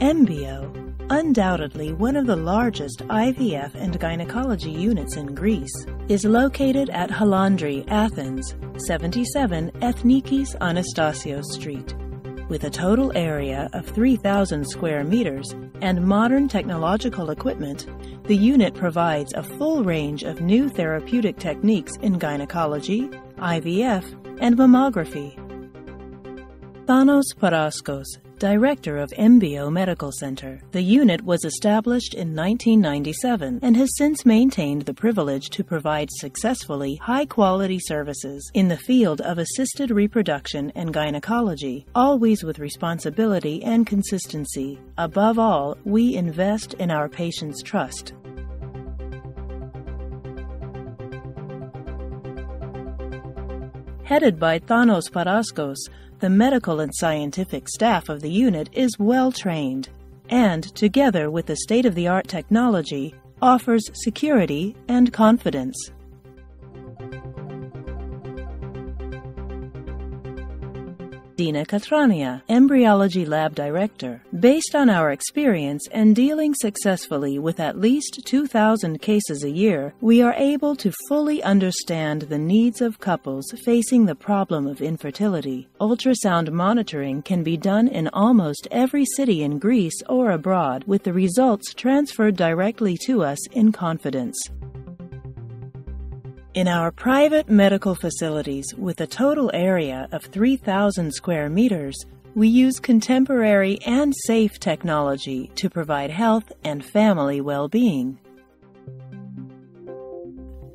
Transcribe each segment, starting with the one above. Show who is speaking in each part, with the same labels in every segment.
Speaker 1: Embio, undoubtedly one of the largest IVF and gynecology units in Greece, is located at Halandri, Athens, 77 Ethnikis Antistaseos Street. With a total area of 3,000 square meters and modern technological equipment, the unit provides a full range of new therapeutic techniques in gynecology, IVF, and mammography. Thanos Paraschos, Director of Embio Medical Center. The unit was established in 1997 and has since maintained the privilege to provide successfully high-quality services in the field of assisted reproduction and gynecology, always with responsibility and consistency. Above all, we invest in our patients' trust. Headed by Thanos Paraschos, the medical and scientific staff of the unit is well-trained and, together with the state-of-the-art technology, offers security and confidence. Dina, Katrania, Embryology Lab Director. Based on our experience and dealing successfully with at least 2,000 cases a year, we are able to fully understand the needs of couples facing the problem of infertility. Ultrasound monitoring can be done in almost every city in Greece or abroad, with the results transferred directly to us in confidence. In our private medical facilities, with a total area of 3,000 square meters, we use contemporary and safe technology to provide health and family well-being.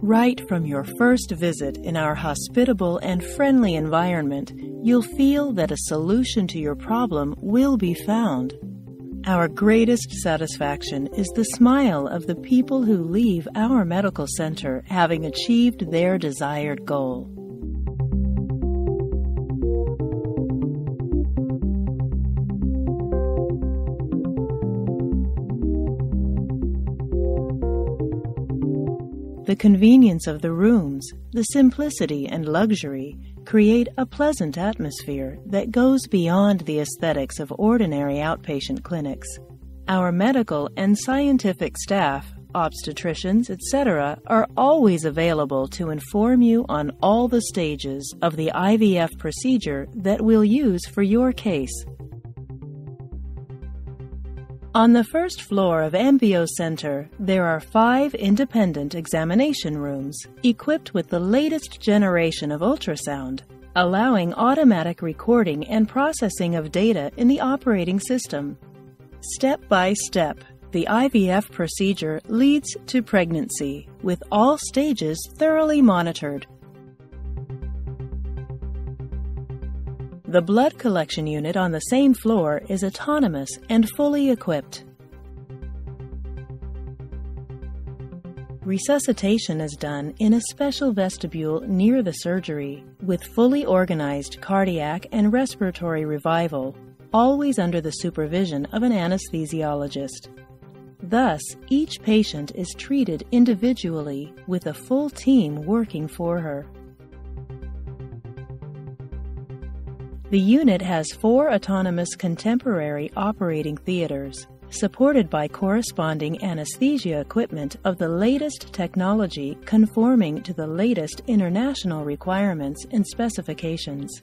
Speaker 1: Right from your first visit in our hospitable and friendly environment, you'll feel that a solution to your problem will be found. Our greatest satisfaction is the smile of the people who leave our medical center having achieved their desired goal. The convenience of the rooms, the simplicity and luxury create a pleasant atmosphere that goes beyond the aesthetics of ordinary outpatient clinics. Our medical and scientific staff, obstetricians, etc., are always available to inform you on all the stages of the IVF procedure that we'll use for your case. On the first floor of Embio Center, there are 5 independent examination rooms, equipped with the latest generation of ultrasound, allowing automatic recording and processing of data in the operating system. Step by step, the IVF procedure leads to pregnancy, with all stages thoroughly monitored. The blood collection unit on the same floor is autonomous and fully equipped. Resuscitation is done in a special vestibule near the surgery, with fully organized cardiac and respiratory revival, always under the supervision of an anesthesiologist. Thus, each patient is treated individually, with a full team working for her. The unit has 4 autonomous contemporary operating theaters, supported by corresponding anesthesia equipment of the latest technology conforming to the latest international requirements and specifications.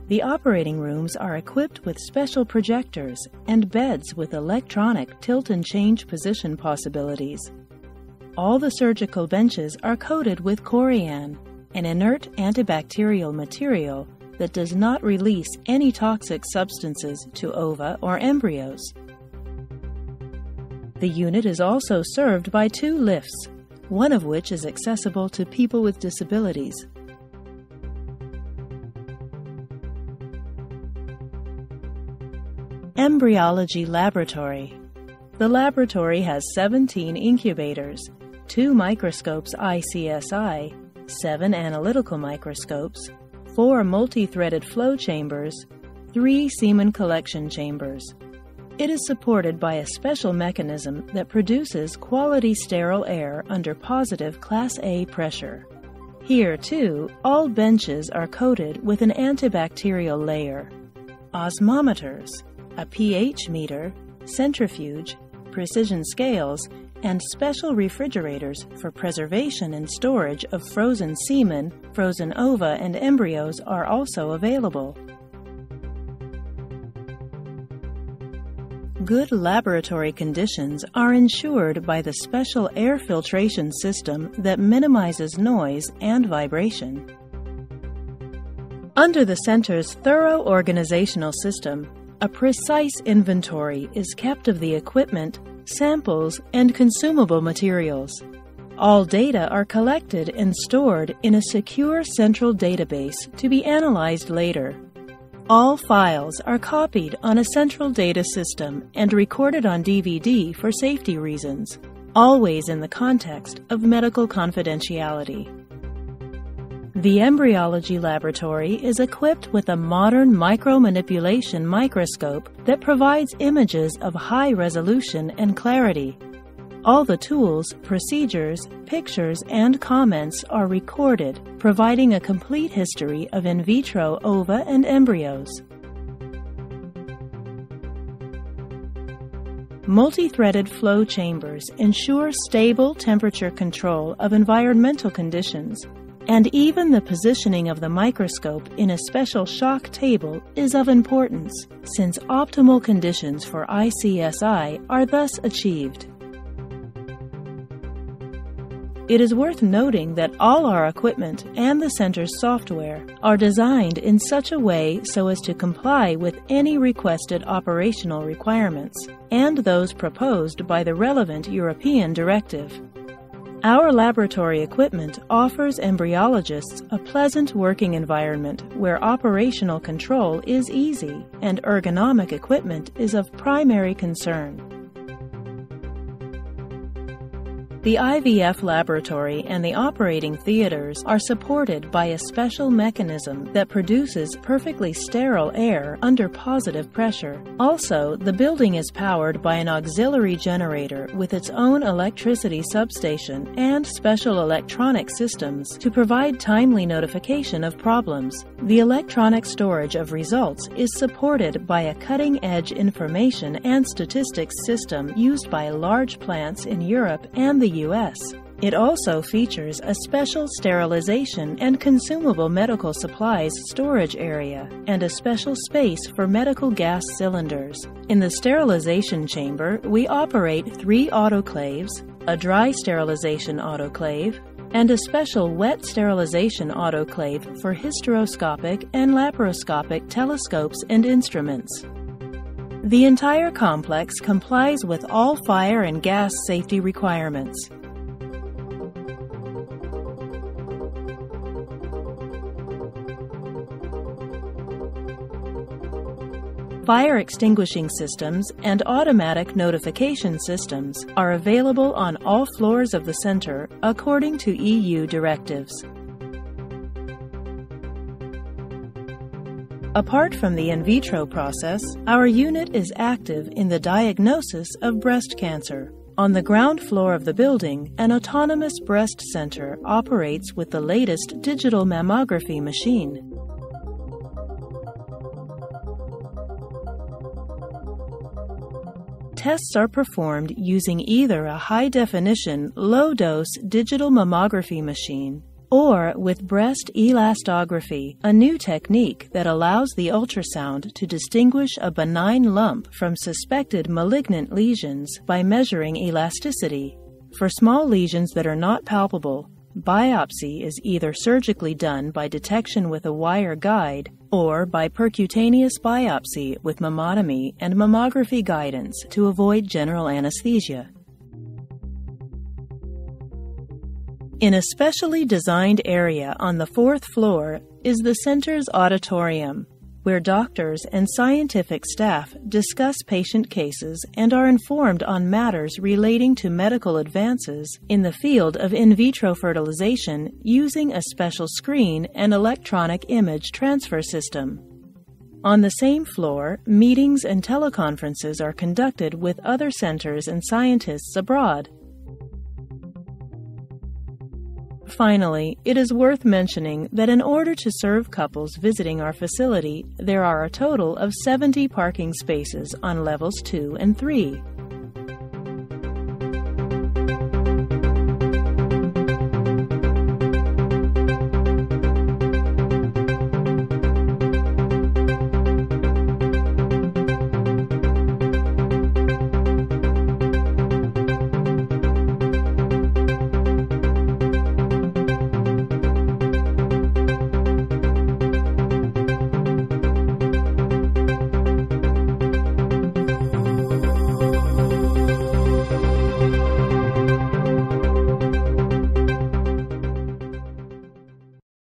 Speaker 1: The operating rooms are equipped with special projectors and beds with electronic tilt and change position possibilities. All the surgical benches are coated with corian, an inert antibacterial material that does not release any toxic substances to ova or embryos. The unit is also served by 2 lifts, one of which is accessible to people with disabilities. Embryology Laboratory. The laboratory has 17 incubators, 2 microscopes ICSI, 7 analytical microscopes, 4 multi-threaded flow chambers, 3 semen collection chambers. It is supported by a special mechanism that produces quality sterile air under positive Class A pressure. Here, too, all benches are coated with an antibacterial layer. osmometers, a pH meter, centrifuge, precision scales, and special refrigerators for preservation and storage of frozen semen, frozen ova, and embryos are also available. Good laboratory conditions are ensured by the special air filtration system that minimizes noise and vibration. Under the center's thorough organizational system, a precise inventory is kept of the equipment, samples, and consumable materials. All data are collected and stored in a secure central database to be analyzed later. All files are copied on a central data system and recorded on DVD for safety reasons, always in the context of medical confidentiality. The Embryology Laboratory is equipped with a modern micromanipulation microscope that provides images of high resolution and clarity. All the tools, procedures, pictures, and comments are recorded, providing a complete history of in vitro ova and embryos. Multi-threaded flow chambers ensure stable temperature control of environmental conditions, and even the positioning of the microscope in a special shock table is of importance, since optimal conditions for ICSI are thus achieved. It is worth noting that all our equipment and the center's software are designed in such a way so as to comply with any requested operational requirements and those proposed by the relevant European directive. Our laboratory equipment offers embryologists a pleasant working environment where operational control is easy and ergonomic equipment is of primary concern. The IVF laboratory and the operating theaters are supported by a special mechanism that produces perfectly sterile air under positive pressure. Also, the building is powered by an auxiliary generator with its own electricity substation and special electronic systems to provide timely notification of problems. The electronic storage of results is supported by a cutting-edge information and statistics system used by large plants in Europe and the U.S. It also features a special sterilization and consumable medical supplies storage area and a special space for medical gas cylinders. In the sterilization chamber, we operate 3 autoclaves, a dry sterilization autoclave, and a special wet sterilization autoclave for hysteroscopic and laparoscopic telescopes and instruments. The entire complex complies with all fire and gas safety requirements. Fire extinguishing systems and automatic notification systems are available on all floors of the center according to EU directives. Apart from the in vitro process, our unit is active in the diagnosis of breast cancer. On the ground floor of the building, an autonomous breast center operates with the latest digital mammography machine. Tests are performed using either a high-definition, low-dose digital mammography machine or with breast elastography, a new technique that allows the ultrasound to distinguish a benign lump from suspected malignant lesions by measuring elasticity. For small lesions that are not palpable, biopsy is either surgically done by detection with a wire guide or by percutaneous biopsy with mammotomy and mammography guidance to avoid general anesthesia. In a specially designed area on the 4th floor is the center's auditorium, where doctors and scientific staff discuss patient cases and are informed on matters relating to medical advances in the field of in vitro fertilization using a special screen and electronic image transfer system. On the same floor, meetings and teleconferences are conducted with other centers and scientists abroad. Finally, it is worth mentioning that in order to serve couples visiting our facility, there are a total of 70 parking spaces on levels 2 and 3.